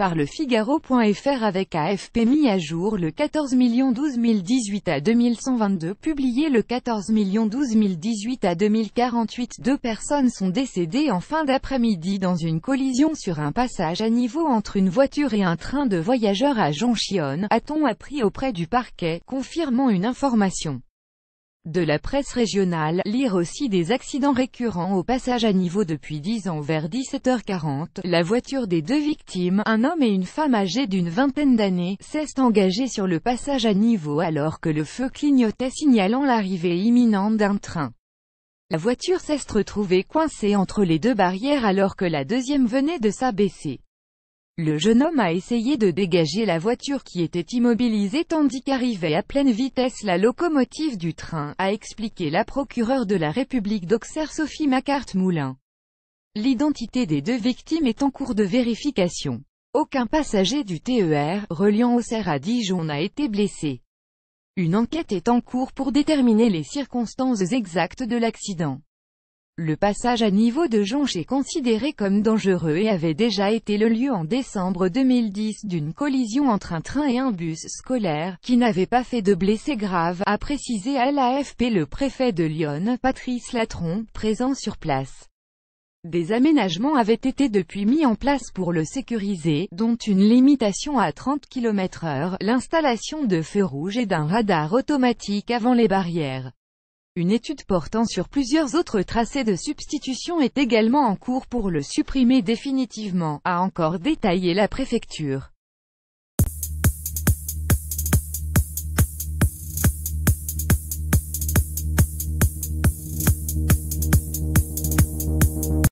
par le Figaro.fr avec AFP mis à jour le 14 12 018 à 2122, publié le 14 12 018 à 2048. Deux personnes sont décédées en fin d'après-midi dans une collision sur un passage à niveau entre une voiture et un train de voyageurs à Jonchionne, a-t-on appris auprès du parquet, confirmant une information de la presse régionale. Lire aussi des accidents récurrents au passage à niveau depuis 10 ans. Vers 17h40, la voiture des deux victimes, un homme et une femme âgés d'une vingtaine d'années, s'est engagée sur le passage à niveau alors que le feu clignotait signalant l'arrivée imminente d'un train. La voiture s'est retrouvée coincée entre les deux barrières alors que la deuxième venait de s'abaisser. Le jeune homme a essayé de dégager la voiture qui était immobilisée tandis qu'arrivait à pleine vitesse la locomotive du train, a expliqué la procureure de la République d'Auxerre Sophie Macart-Moulin. L'identité des deux victimes est en cours de vérification. Aucun passager du TER, reliant Auxerre à Dijon n'a été blessé. Une enquête est en cours pour déterminer les circonstances exactes de l'accident. Le passage à niveau de Jonche est considéré comme dangereux et avait déjà été le lieu en décembre 2010 d'une collision entre un train et un bus scolaire, qui n'avait pas fait de blessés graves, a précisé à l'AFP le préfet de Lyon, Patrice Latron, présent sur place. Des aménagements avaient été depuis mis en place pour le sécuriser, dont une limitation à 30 km/h, l'installation de feux rouges et d'un radar automatique avant les barrières. Une étude portant sur plusieurs autres tracés de substitution est également en cours pour le supprimer définitivement, a encore détaillé la préfecture.